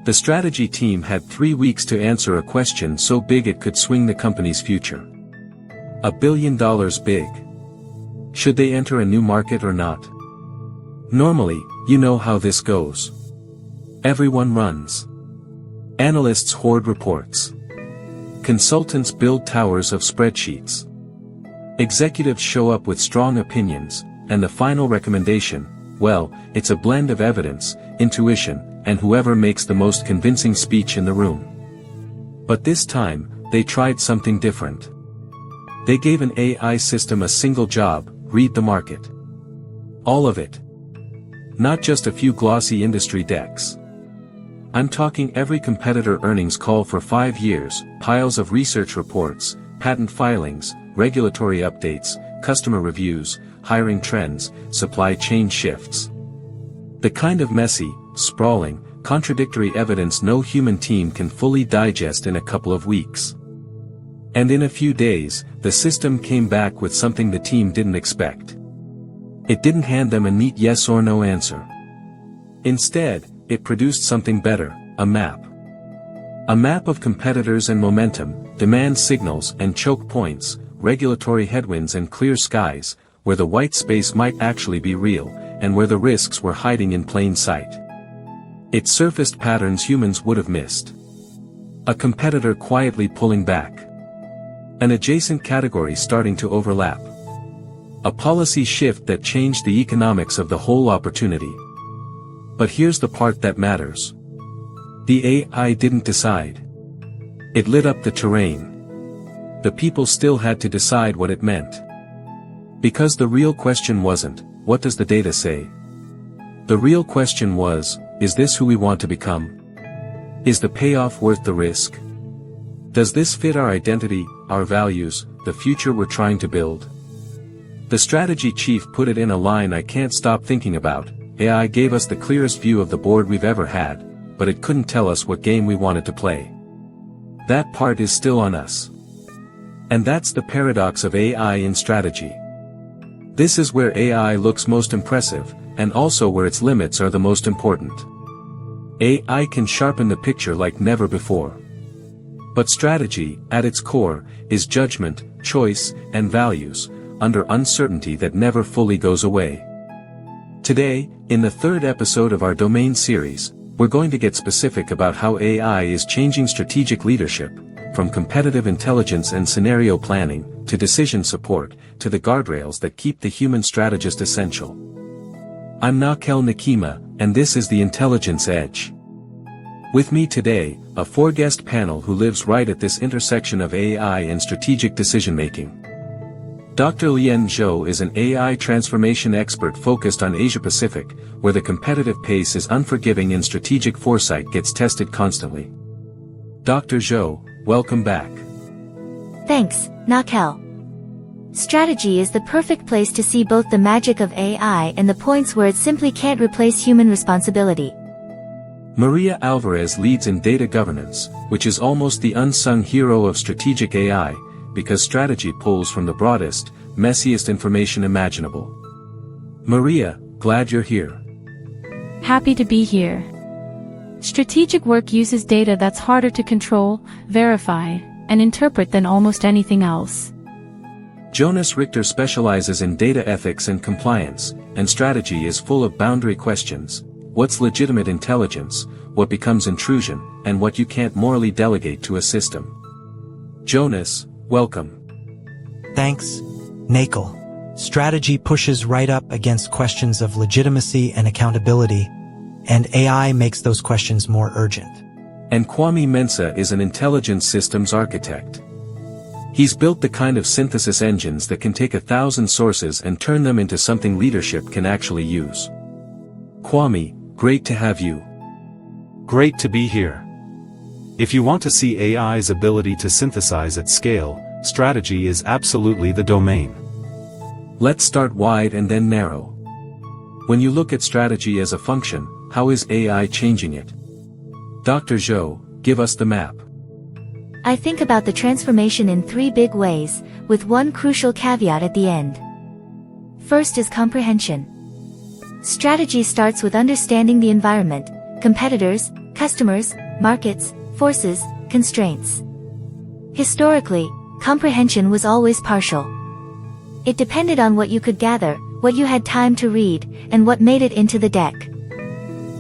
The strategy team had 3 weeks to answer a question so big it could swing the company's future. $1 billion big. Should they enter a new market or not? Normally, you know how this goes. Everyone runs. Analysts hoard reports. Consultants build towers of spreadsheets. Executives show up with strong opinions, and the final recommendation, well, it's a blend of evidence, intuition, and whoever makes the most convincing speech in the room. But this time, they tried something different. They gave an AI system a single job: read the market. All of it. Not just a few glossy industry decks. I'm talking every competitor earnings call for 5 years, piles of research reports, patent filings, regulatory updates, customer reviews, hiring trends, supply chain shifts. The kind of messy, sprawling, contradictory evidence no human team can fully digest in a couple of weeks. And in a few days, the system came back with something the team didn't expect. It didn't hand them a neat yes or no answer. Instead, it produced something better, a map. A map of competitors and momentum, demand signals and choke points, regulatory headwinds and clear skies, where the white space might actually be real, and where the risks were hiding in plain sight. It surfaced patterns humans would have missed. A competitor quietly pulling back. An adjacent category starting to overlap. A policy shift that changed the economics of the whole opportunity. But here's the part that matters. The AI didn't decide. It lit up the terrain. The people still had to decide what it meant. Because the real question wasn't, what does the data say? The real question was, is this who we want to become? Is the payoff worth the risk? Does this fit our identity, our values, the future we're trying to build? The strategy chief put it in a line I can't stop thinking about. AI gave us the clearest view of the board we've ever had, but it couldn't tell us what game we wanted to play. That part is still on us. And that's the paradox of AI in strategy. This is where AI looks most impressive, and also where its limits are the most important. AI can sharpen the picture like never before. But strategy, at its core, is judgment, choice, and values, under uncertainty that never fully goes away. Today, in the 3rd episode of our domain series, we're going to get specific about how AI is changing strategic leadership, from competitive intelligence and scenario planning, to decision support, to the guardrails that keep the human strategist essential. I'm Nakel Nakima, and this is The Intelligence Edge. With me today, a 4-guest panel who lives right at this intersection of AI and strategic decision-making. Dr. Lian Zhou is an AI transformation expert focused on Asia-Pacific, where the competitive pace is unforgiving and strategic foresight gets tested constantly. Dr. Zhou, welcome back. Thanks, Nakel. Strategy is the perfect place to see both the magic of AI and the points where it simply can't replace human responsibility. Maria Alvarez leads in data governance, which is almost the unsung hero of strategic AI, because strategy pulls from the broadest, messiest information imaginable. Maria, glad you're here. Happy to be here. Strategic work uses data that's harder to control, verify, and interpret than almost anything else. Jonas Richter specializes in data ethics and compliance, and strategy is full of boundary questions. What's legitimate intelligence, what becomes intrusion, and what you can't morally delegate to a system. Jonas, welcome. Thanks, Nakel. Strategy pushes right up against questions of legitimacy and accountability, and AI makes those questions more urgent. And Kwame Mensah is an intelligence systems architect. He's built the kind of synthesis engines that can take 1,000 sources and turn them into something leadership can actually use. Kwame, great to have you. Great to be here. If you want to see AI's ability to synthesize at scale, strategy is absolutely the domain. Let's start wide and then narrow. When you look at strategy as a function, how is AI changing it? Dr. Zhou, give us the map. I think about the transformation in 3 big ways, with one crucial caveat at the end. First is comprehension. Strategy starts with understanding the environment, competitors, customers, markets, forces, constraints. Historically, comprehension was always partial. It depended on what you could gather, what you had time to read, and what made it into the deck.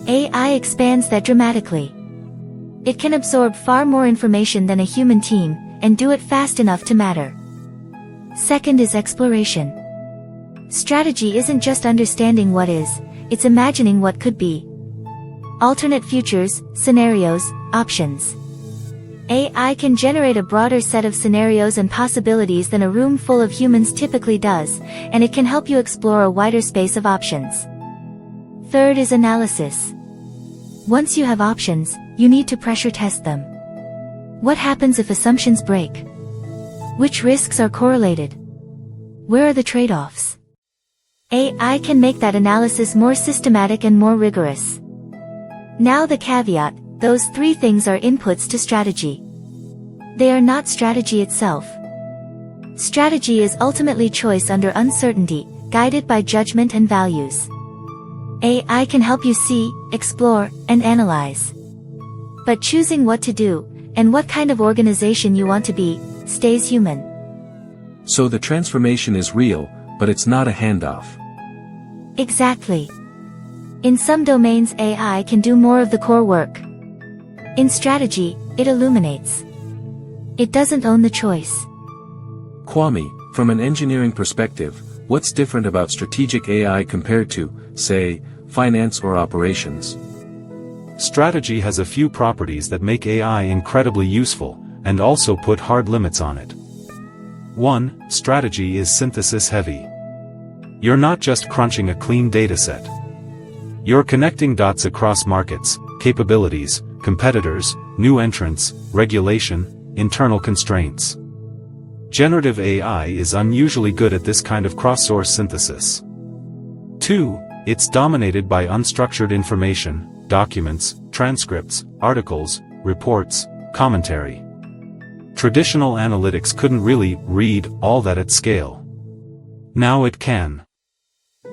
AI expands that dramatically. It can absorb far more information than a human team, and do it fast enough to matter. Second is exploration. Strategy isn't just understanding what is, it's imagining what could be. Alternate futures, scenarios, options. AI can generate a broader set of scenarios and possibilities than a room full of humans typically does, and it can help you explore a wider space of options. Third is analysis. Once you have options, you need to pressure test them. What happens if assumptions break? Which risks are correlated? Where are the trade-offs? AI can make that analysis more systematic and more rigorous. Now the caveat, those three things are inputs to strategy. They are not strategy itself. Strategy is ultimately choice under uncertainty, guided by judgment and values. AI can help you see, explore, and analyze. But choosing what to do, and what kind of organization you want to be, stays human. So the transformation is real, but it's not a handoff. Exactly. In some domains AI can do more of the core work. In strategy, it illuminates. It doesn't own the choice. Kwame, from an engineering perspective, what's different about strategic AI compared to, say, finance or operations? Strategy has a few properties that make AI incredibly useful, and also put hard limits on it. 1. Strategy is synthesis heavy. You're not just crunching a clean dataset. You're connecting dots across markets, capabilities, competitors, new entrants, regulation, internal constraints. Generative AI is unusually good at this kind of cross-source synthesis. 2. It's dominated by unstructured information, documents, transcripts, articles, reports, commentary. Traditional analytics couldn't really read all that at scale. Now it can.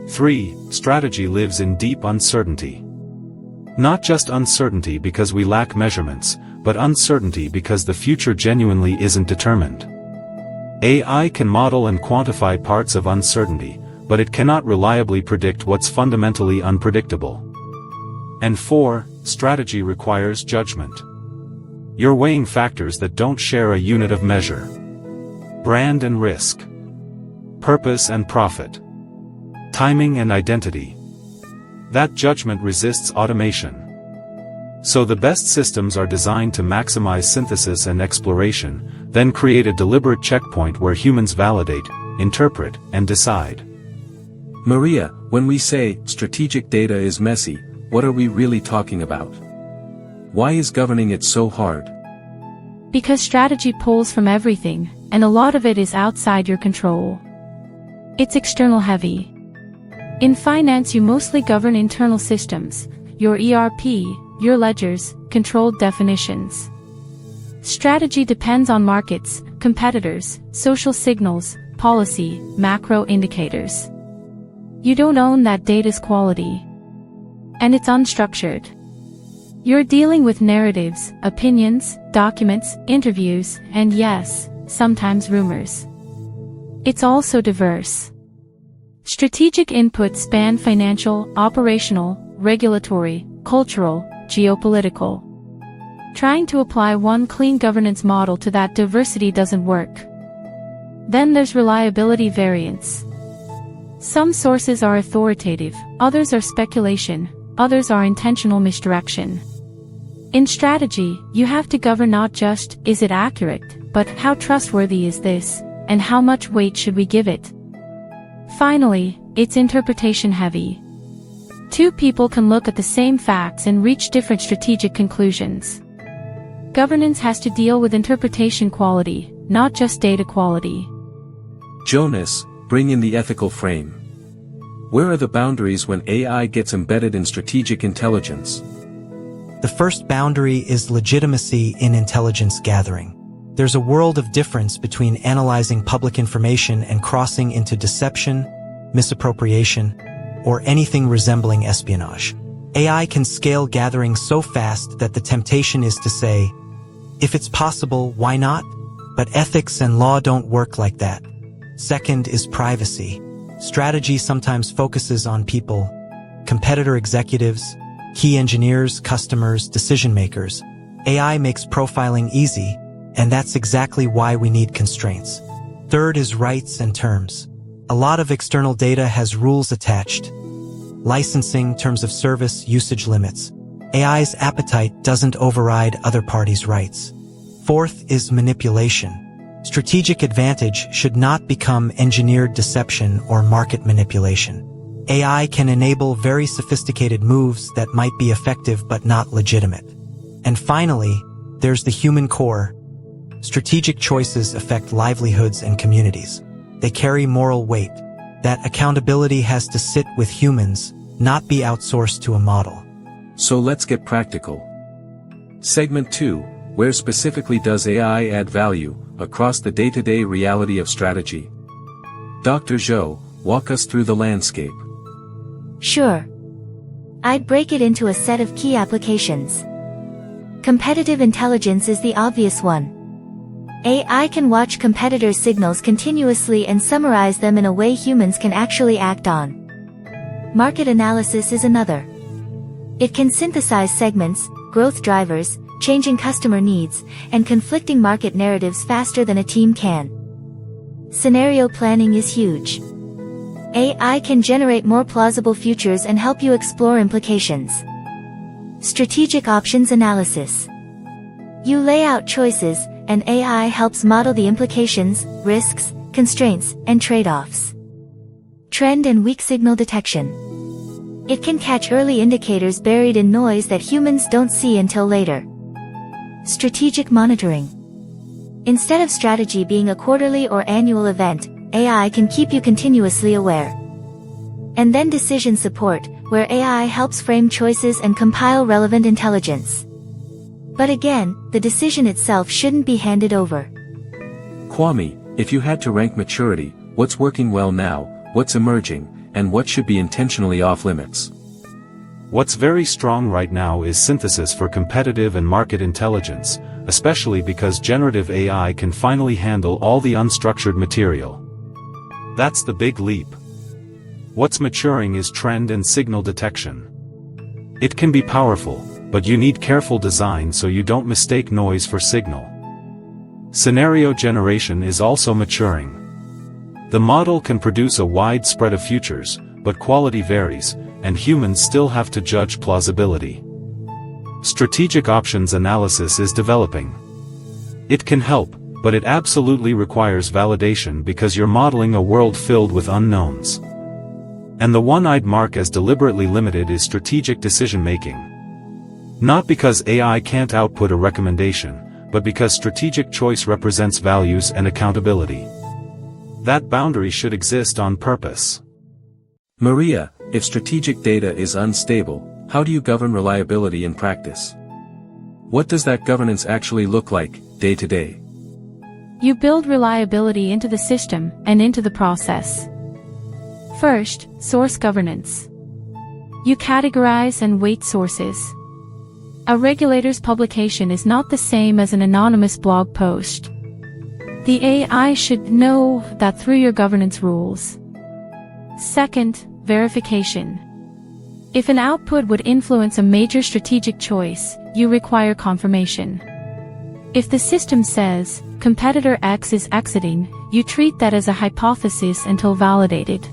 3. Strategy lives in deep uncertainty. Not just uncertainty because we lack measurements, but uncertainty because the future genuinely isn't determined. AI can model and quantify parts of uncertainty, but it cannot reliably predict what's fundamentally unpredictable. And 4. Strategy requires judgment. You're weighing factors that don't share a unit of measure. Brand and risk. Purpose and profit. Timing and identity. That judgment resists automation. So the best systems are designed to maximize synthesis and exploration, then create a deliberate checkpoint where humans validate, interpret, and decide. Maria, when we say, strategic data is messy, what are we really talking about? Why is governing it so hard? Because strategy pulls from everything, and a lot of it is outside your control. It's external heavy. In finance you mostly govern internal systems, your ERP, your ledgers, controlled definitions. Strategy depends on markets, competitors, social signals, policy, macro indicators. You don't own that data's quality. And it's unstructured. You're dealing with narratives, opinions, documents, interviews, and yes, sometimes rumors. It's also diverse. Strategic inputs span financial, operational, regulatory, cultural, geopolitical. Trying to apply one clean governance model to that diversity doesn't work. Then there's reliability variance. Some sources are authoritative, others are speculation, others are intentional misdirection. In strategy, you have to govern not just, is it accurate, but how trustworthy is this, and how much weight should we give it? Finally, it's interpretation heavy. Two people can look at the same facts and reach different strategic conclusions. Governance has to deal with interpretation quality, not just data quality. Jonas, bring in the ethical frame. Where are the boundaries when AI gets embedded in strategic intelligence? The first boundary is legitimacy in intelligence gathering. There's a world of difference between analyzing public information and crossing into deception, misappropriation, or anything resembling espionage. AI can scale gathering so fast that the temptation is to say, if it's possible, why not? But ethics and law don't work like that. Second is privacy. Strategy sometimes focuses on people, competitor executives, key engineers, customers, decision makers. AI makes profiling easy, and that's exactly why we need constraints. Third is rights and terms. A lot of external data has rules attached. Licensing, terms of service, usage limits. AI's appetite doesn't override other parties' rights. Fourth is manipulation. Strategic advantage should not become engineered deception or market manipulation. AI can enable very sophisticated moves that might be effective but not legitimate. And finally, there's the human core. Strategic choices affect livelihoods and communities. They carry moral weight. That accountability has to sit with humans, not be outsourced to a model. So let's get practical. Segment 2, where specifically does AI add value across the day-to-day reality of strategy? Dr. Zhou, walk us through the landscape. Sure. I'd break it into a set of key applications. Competitive intelligence is the obvious one. AI can watch competitors' signals continuously and summarize them in a way humans can actually act on. Market analysis is another. It can synthesize segments, growth drivers, changing customer needs, and conflicting market narratives faster than a team can. Scenario planning is huge. AI can generate more plausible futures and help you explore implications. Strategic options analysis. You lay out choices, and AI helps model the implications, risks, constraints, and trade-offs. Trend and weak signal detection. It can catch early indicators buried in noise that humans don't see until later. Strategic monitoring. Instead of strategy being a quarterly or annual event, AI can keep you continuously aware. And then decision support, where AI helps frame choices and compile relevant intelligence. But again, the decision itself shouldn't be handed over. Kwame, if you had to rank maturity, what's working well now, what's emerging, and what should be intentionally off limits? What's very strong right now is synthesis for competitive and market intelligence, especially because generative AI can finally handle all the unstructured material. That's the big leap. What's maturing is trend and signal detection. It can be powerful, but you need careful design so you don't mistake noise for signal. Scenario generation is also maturing. The model can produce a wide spread of futures, but quality varies, and humans still have to judge plausibility. Strategic options analysis is developing. It can help, but it absolutely requires validation because you're modeling a world filled with unknowns. And the one I'd mark as deliberately limited is strategic decision-making. Not because AI can't output a recommendation, but because strategic choice represents values and accountability. That boundary should exist on purpose. Maria, if strategic data is unstable, how do you govern reliability in practice? What does that governance actually look like, day to day? You build reliability into the system and into the process. First, source governance. You categorize and weight sources. A regulator's publication is not the same as an anonymous blog post. The AI should know that through your governance rules. Second, verification. If an output would influence a major strategic choice, you require confirmation. If the system says, competitor X is exiting, you treat that as a hypothesis until validated.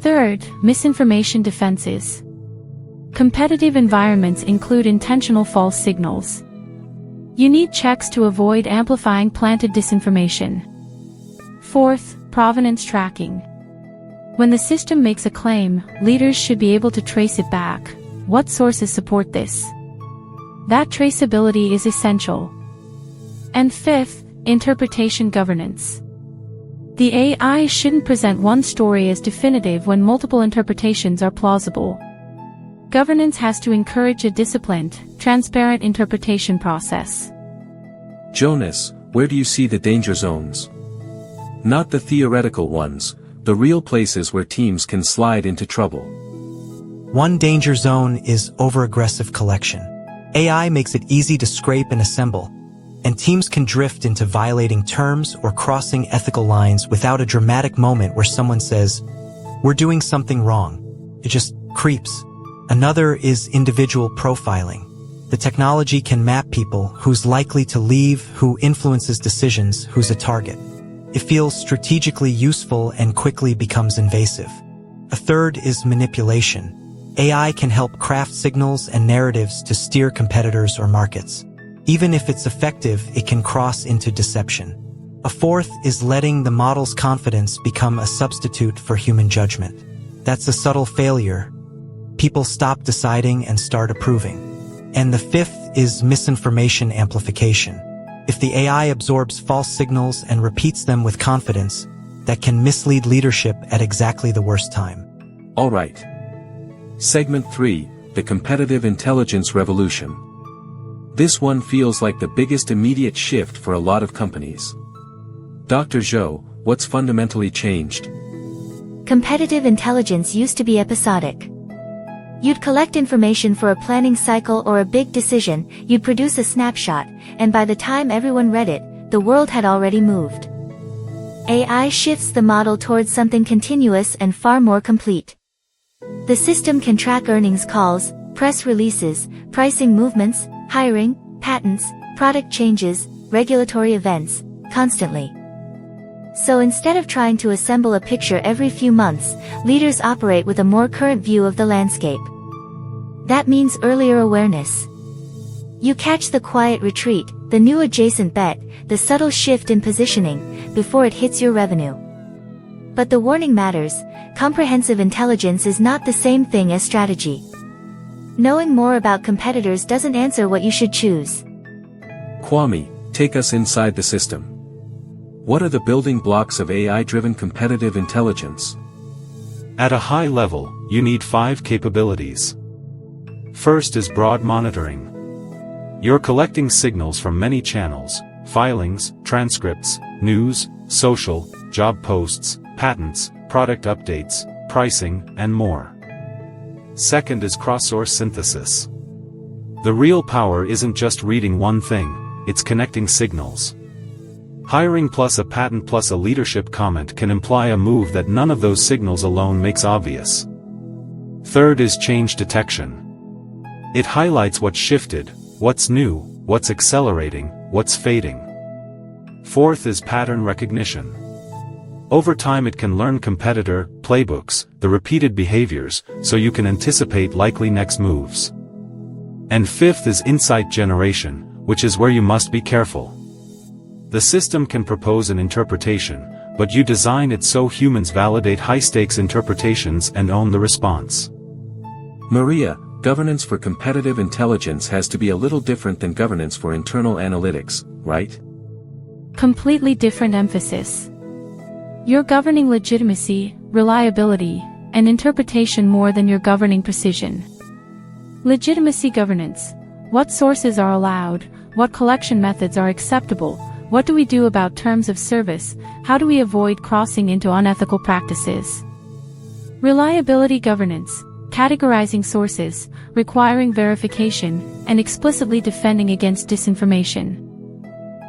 Third, misinformation defenses. Competitive environments include intentional false signals. You need checks to avoid amplifying planted disinformation. Fourth, provenance tracking. When the system makes a claim, leaders should be able to trace it back. What sources support this? That traceability is essential. And fifth, interpretation governance. The AI shouldn't present one story as definitive when multiple interpretations are plausible. Governance has to encourage a disciplined, transparent interpretation process. Jonas, where do you see the danger zones? Not the theoretical ones, the real places where teams can slide into trouble. One danger zone is overaggressive collection. AI makes it easy to scrape and assemble, and teams can drift into violating terms or crossing ethical lines without a dramatic moment where someone says, "We're doing something wrong." It just creeps. Another is individual profiling. The technology can map people, who's likely to leave, who influences decisions, who's a target. It feels strategically useful and quickly becomes invasive. A third is manipulation. AI can help craft signals and narratives to steer competitors or markets. Even if it's effective, it can cross into deception. A fourth is letting the model's confidence become a substitute for human judgment. That's a subtle failure. People stop deciding and start approving. And the fifth is misinformation amplification. If the AI absorbs false signals and repeats them with confidence, that can mislead leadership at exactly the worst time. All right. Segment 3, the competitive intelligence revolution. This one feels like the biggest immediate shift for a lot of companies. Dr. Zhou, what's fundamentally changed? Competitive intelligence used to be episodic. You'd collect information for a planning cycle or a big decision, you'd produce a snapshot, and by the time everyone read it, the world had already moved. AI shifts the model towards something continuous and far more complete. The system can track earnings calls, press releases, pricing movements, hiring, patents, product changes, regulatory events, constantly. So instead of trying to assemble a picture every few months, leaders operate with a more current view of the landscape. That means earlier awareness. You catch the quiet retreat, the new adjacent bet, the subtle shift in positioning, before it hits your revenue. But the warning matters. Comprehensive intelligence is not the same thing as strategy. Knowing more about competitors doesn't answer what you should choose. Kwame, take us inside the system. What are the building blocks of AI-driven competitive intelligence? At a high level, you need 5 capabilities. First is broad monitoring. You're collecting signals from many channels: filings, transcripts, news, social, job posts, patents, product updates, pricing, and more. Second is cross-source synthesis. The real power isn't just reading one thing, it's connecting signals. Hiring plus a patent plus a leadership comment can imply a move that none of those signals alone makes obvious. Third is change detection. It highlights what's shifted, what's new, what's accelerating, what's fading. Fourth is pattern recognition. Over time it can learn competitor playbooks, the repeated behaviors, so you can anticipate likely next moves. And fifth is insight generation, which is where you must be careful. The system can propose an interpretation, but you design it so humans validate high-stakes interpretations and own the response. Maria, governance for competitive intelligence has to be a little different than governance for internal analytics, right? Completely different emphasis. You're governing legitimacy, reliability, and interpretation more than you're governing precision. Legitimacy governance. What sources are allowed? What collection methods are acceptable? What do we do about terms of service? How do we avoid crossing into unethical practices? Reliability governance. Categorizing sources, requiring verification, and explicitly defending against disinformation.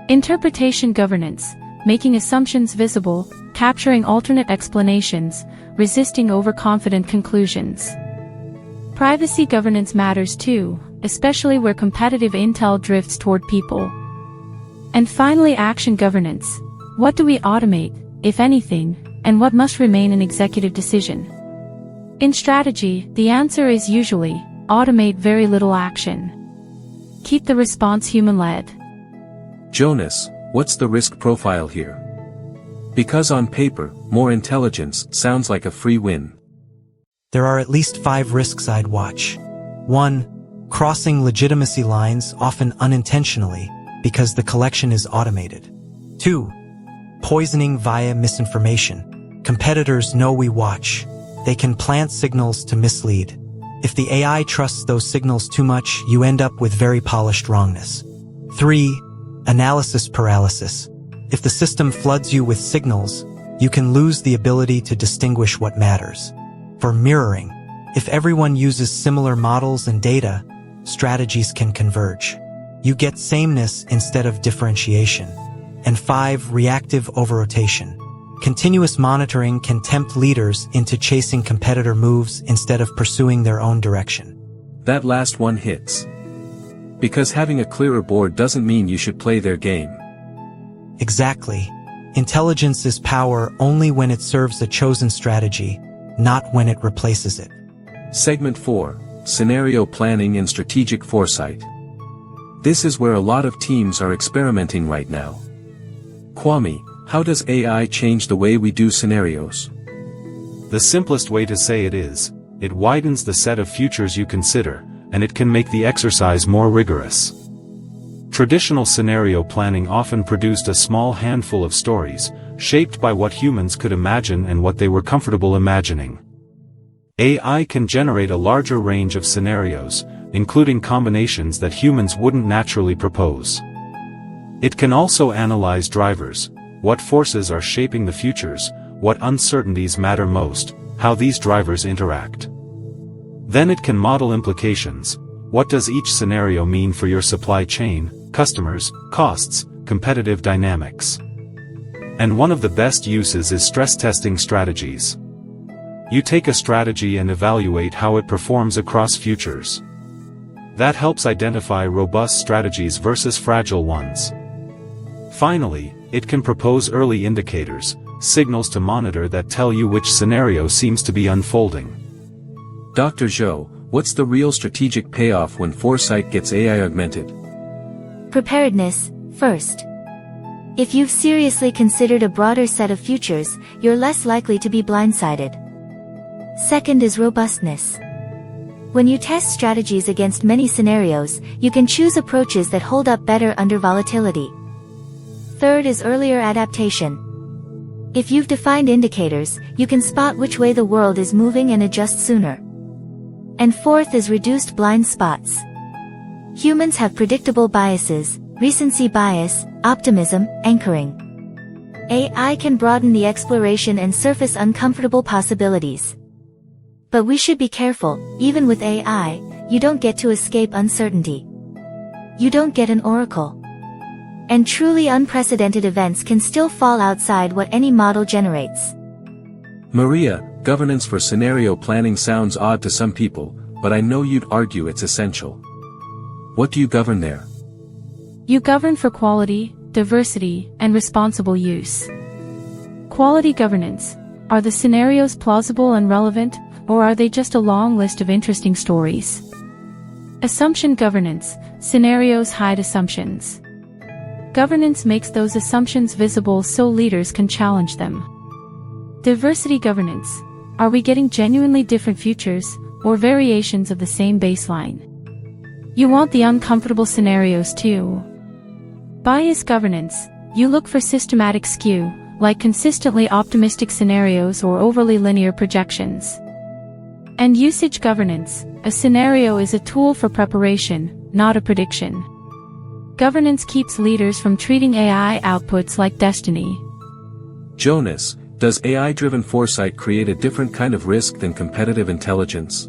Interpretation governance. Making assumptions visible, capturing alternate explanations, resisting overconfident conclusions. Privacy governance matters too, especially where competitive intel drifts toward people. And finally, action governance. What do we automate, if anything, and what must remain an executive decision? In strategy, the answer is usually, automate very little action. Keep the response human-led. Jonas, what's the risk profile here? Because on paper, more intelligence sounds like a free win. There are at least 5 risks I'd watch. 1. Crossing legitimacy lines, often unintentionally, because the collection is automated. 2. Poisoning via misinformation. Competitors know we watch. They can plant signals to mislead. If the AI trusts those signals too much, you end up with very polished wrongness. 3. Analysis paralysis. If the system floods you with signals, you can lose the ability to distinguish what matters. For mirroring, If everyone uses similar models and data, strategies can converge. You get sameness instead of differentiation. And 5. Reactive overrotation. Continuous monitoring can tempt leaders into chasing competitor moves instead of pursuing their own direction. That last one hits. Because having a clearer board doesn't mean you should play their game. Exactly. Intelligence is power only when it serves a chosen strategy, not when it replaces it. Segment 4. Scenario planning and strategic foresight. This is where a lot of teams are experimenting right now. Kwame, how does AI change the way we do scenarios? The simplest way to say it is, it widens the set of futures you consider, and it can make the exercise more rigorous. Traditional scenario planning often produced a small handful of stories, shaped by what humans could imagine and what they were comfortable imagining. AI can generate a larger range of scenarios, including combinations that humans wouldn't naturally propose. It can also analyze drivers, what forces are shaping the futures, what uncertainties matter most, how these drivers interact. Then it can model implications. What does each scenario mean for your supply chain, customers, costs, competitive dynamics? And one of the best uses is stress testing strategies. You take a strategy and evaluate how it performs across futures. That helps identify robust strategies versus fragile ones. Finally, it can propose early indicators, signals to monitor that tell you which scenario seems to be unfolding. Dr. Zhou, what's the real strategic payoff when foresight gets AI augmented? Preparedness, first. If you've seriously considered a broader set of futures, you're less likely to be blindsided. Second is robustness. When you test strategies against many scenarios, you can choose approaches that hold up better under volatility. Third is earlier adaptation. If you've defined indicators, you can spot which way the world is moving and adjust sooner. And fourth is reduced blind spots. Humans have predictable biases, recency bias, optimism, anchoring. AI can broaden the exploration and surface uncomfortable possibilities. But we should be careful, even with AI, you don't get to escape uncertainty. You don't get an oracle. And truly unprecedented events can still fall outside what any model generates. Maria, governance for scenario planning sounds odd to some people, but I know you'd argue it's essential. What do you govern there? You govern for quality, diversity, and responsible use. Quality governance. Are the scenarios plausible and relevant, or are they just a long list of interesting stories? Assumption governance. Scenarios hide assumptions. Governance makes those assumptions visible so leaders can challenge them. Diversity governance. Are we getting genuinely different futures, or variations of the same baseline? You want the uncomfortable scenarios too. Bias governance. You look for systematic skew, like consistently optimistic scenarios or overly linear projections. And usage governance. A scenario is a tool for preparation, not a prediction. Governance keeps leaders from treating AI outputs like destiny. Jonas, does AI-driven foresight create a different kind of risk than competitive intelligence?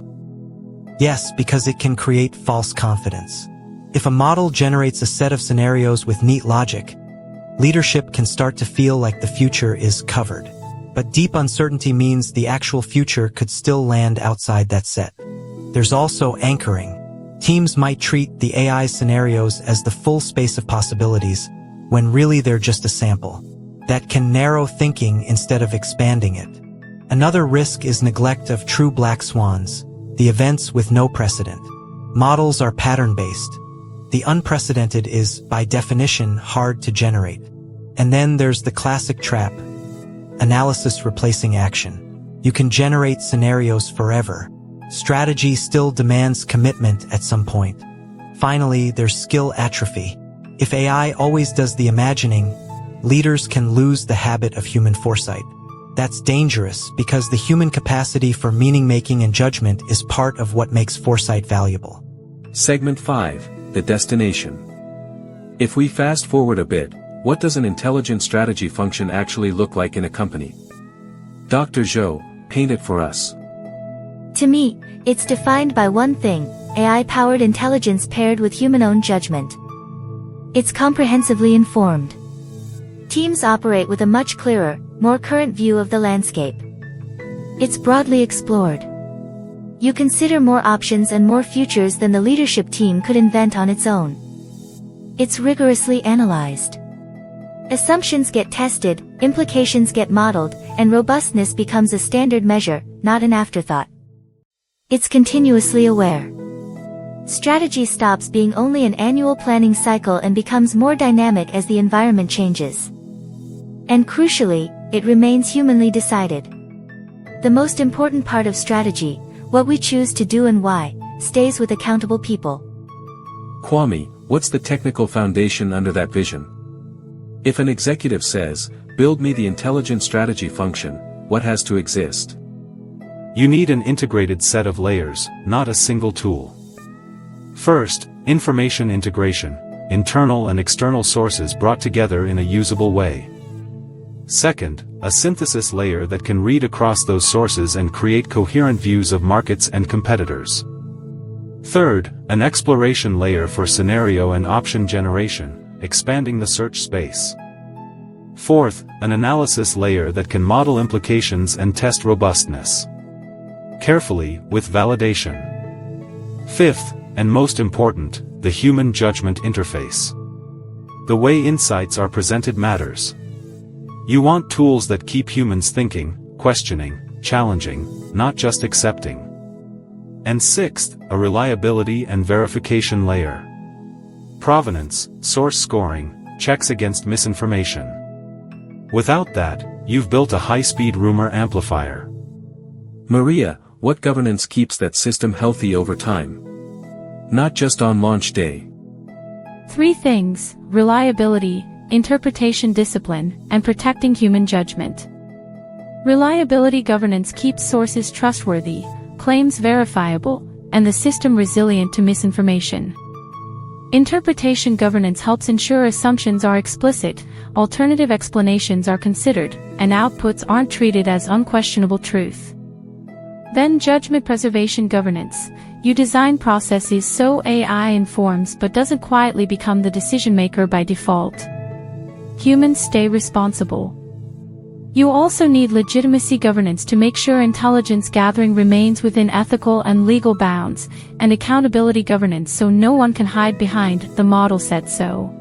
Yes, because it can create false confidence. If a model generates a set of scenarios with neat logic, leadership can start to feel like the future is covered. But deep uncertainty means the actual future could still land outside that set. There's also anchoring. Teams might treat the AI scenarios as the full space of possibilities, when really they're just a sample. That can narrow thinking instead of expanding it. Another risk is neglect of true black swans, the events with no precedent. Models are pattern-based. The unprecedented is, by definition, hard to generate. And then there's the classic trap. Analysis replacing action. You can generate scenarios forever. Strategy still demands commitment at some point. Finally, there's skill atrophy. If AI always does the imagining, leaders can lose the habit of human foresight. That's dangerous because the human capacity for meaning-making and judgment is part of what makes foresight valuable. Segment 5, the destination. If we fast forward a bit, what does an intelligent strategy function actually look like in a company? Dr. Zhou, paint it for us. To me, it's defined by one thing: AI-powered intelligence paired with human-owned judgment. It's comprehensively informed. Teams operate with a much clearer, more current view of the landscape. It's broadly explored. You consider more options and more futures than the leadership team could invent on its own. It's rigorously analyzed. Assumptions get tested, implications get modeled, and robustness becomes a standard measure, not an afterthought. It's continuously aware. Strategy stops being only an annual planning cycle and becomes more dynamic as the environment changes. And crucially, it remains humanly decided. The most important part of strategy, what we choose to do and why, stays with accountable people. Kwame, what's the technical foundation under that vision? If an executive says, "Build me the intelligent strategy function," what has to exist? You need an integrated set of layers, not a single tool. First, information integration, internal and external sources brought together in a usable way. Second, a synthesis layer that can read across those sources and create coherent views of markets and competitors. Third, an exploration layer for scenario and option generation, expanding the search space. Fourth, an analysis layer that can model implications and test robustness carefully, with validation. Fifth, and most important, the human judgment interface. The way insights are presented matters. You want tools that keep humans thinking, questioning, challenging, not just accepting. And sixth, a reliability and verification layer. Provenance, source scoring, checks against misinformation. Without that, you've built a high-speed rumor amplifier. Maria, what governance keeps that system healthy over time? Not just on launch day. 3 things: reliability, interpretation discipline, and protecting human judgment. Reliability governance keeps sources trustworthy, claims verifiable, and the system resilient to misinformation. Interpretation governance helps ensure assumptions are explicit, alternative explanations are considered, and outputs aren't treated as unquestionable truth. Then judgment preservation governance. You design processes so AI informs but doesn't quietly become the decision maker by default. Humans stay responsible. You also need legitimacy governance to make sure intelligence gathering remains within ethical and legal bounds, and accountability governance so no one can hide behind "the model said so."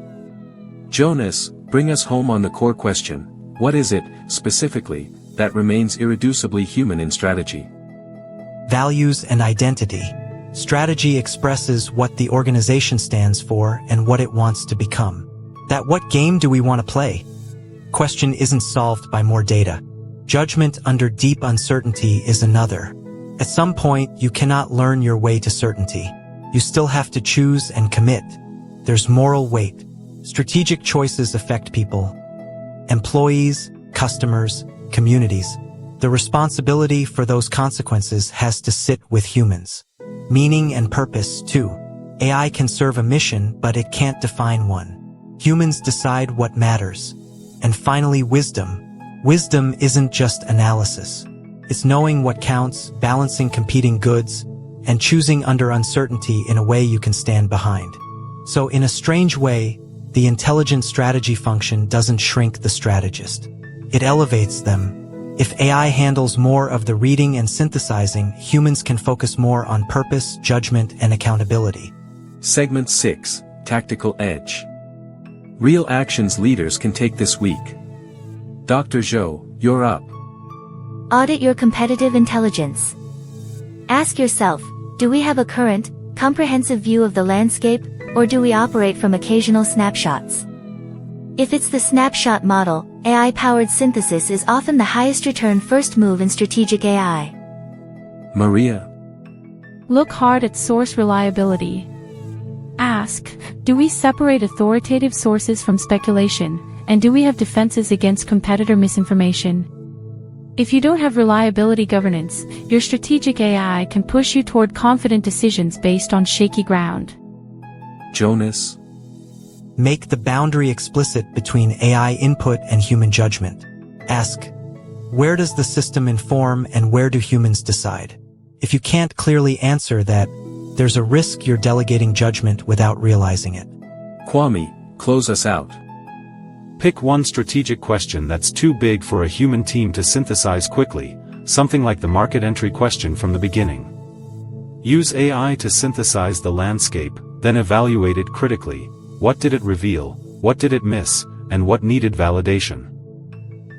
Jonas, bring us home on the core question: what is it, specifically, that remains irreducibly human in strategy? Values and identity. Strategy expresses what the organization stands for and what it wants to become. That what game do we want to play? Question isn't solved by more data. Judgment under deep uncertainty is another. At some point, you cannot learn your way to certainty. You still have to choose and commit. There's moral weight. Strategic choices affect people. Employees, customers, communities. The responsibility for those consequences has to sit with humans. Meaning and purpose, too. AI can serve a mission, but it can't define one. Humans decide what matters. And finally, wisdom. Wisdom isn't just analysis. It's knowing what counts, balancing competing goods, and choosing under uncertainty in a way you can stand behind. So in a strange way, the intelligent strategy function doesn't shrink the strategist. It elevates them. If AI handles more of the reading and synthesizing, humans can focus more on purpose, judgment, and accountability. Segment 6, Tactical Edge. Real actions leaders can take this week. Dr. Zhou, you're up. Audit your competitive intelligence. Ask yourself, do we have a current, comprehensive view of the landscape, or do we operate from occasional snapshots? If it's the snapshot model, AI-powered synthesis is often the highest return first move in strategic AI. Maria. Look hard at source reliability. Ask, do we separate authoritative sources from speculation, and do we have defenses against competitor misinformation? If you don't have reliability governance, your strategic AI can push you toward confident decisions based on shaky ground. Jonas. Make the boundary explicit between AI input and human judgment. Ask, where does the system inform and where do humans decide? If you can't clearly answer that, there's a risk you're delegating judgment without realizing it. Kwame, close us out. Pick one strategic question that's too big for a human team to synthesize quickly, something like the market entry question from the beginning. Use AI to synthesize the landscape, then evaluate it critically. What did it reveal, what did it miss, and what needed validation?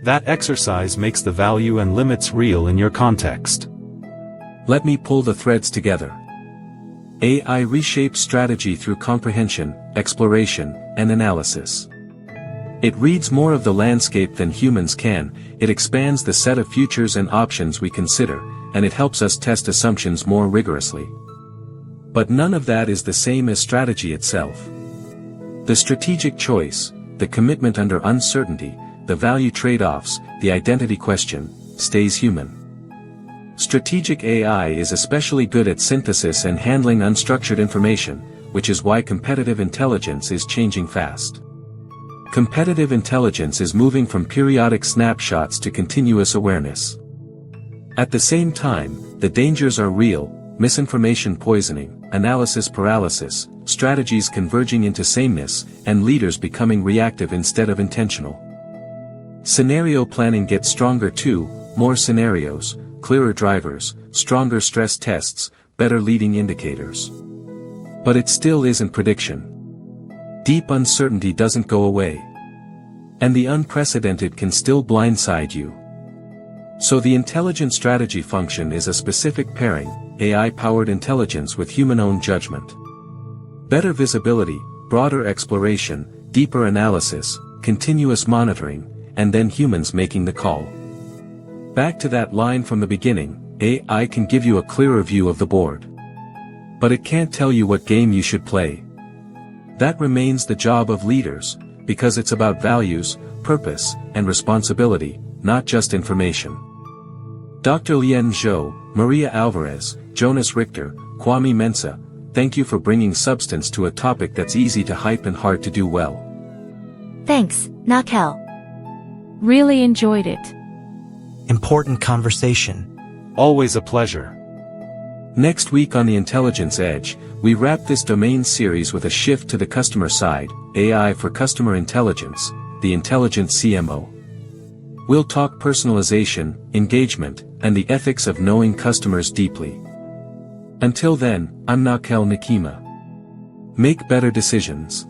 That exercise makes the value and limits real in your context. Let me pull the threads together. AI reshapes strategy through comprehension, exploration, and analysis. It reads more of the landscape than humans can, it expands the set of futures and options we consider, and it helps us test assumptions more rigorously. But none of that is the same as strategy itself. The strategic choice, the commitment under uncertainty, the value trade-offs, the identity question, stays human. Strategic AI is especially good at synthesis and handling unstructured information, which is why competitive intelligence is changing fast. Competitive intelligence is moving from periodic snapshots to continuous awareness. At the same time, the dangers are real: misinformation poisoning, analysis paralysis, strategies converging into sameness, and leaders becoming reactive instead of intentional. Scenario planning gets stronger too: more scenarios, clearer drivers, stronger stress tests, better leading indicators. But it still isn't prediction. Deep uncertainty doesn't go away. And the unprecedented can still blindside you. So the intelligent strategy function is a specific pairing: AI-powered intelligence with human-owned judgment. Better visibility, broader exploration, deeper analysis, continuous monitoring, and then humans making the call. Back to that line from the beginning, AI can give you a clearer view of the board. But it can't tell you what game you should play. That remains the job of leaders, because it's about values, purpose, and responsibility, not just information. Dr. Lien Zhou, Maria Alvarez, Jonas Richter, Kwame Mensah, thank you for bringing substance to a topic that's easy to hype and hard to do well. Thanks, Nakel. Really enjoyed it. Important conversation. Always a pleasure. Next week on The Intelligence Edge, we wrap this domain series with a shift to the customer side: AI for customer intelligence, the intelligent CMO. We'll talk personalization, engagement, and the ethics of knowing customers deeply. Until then, I'm Nakel Nakima. Make better decisions.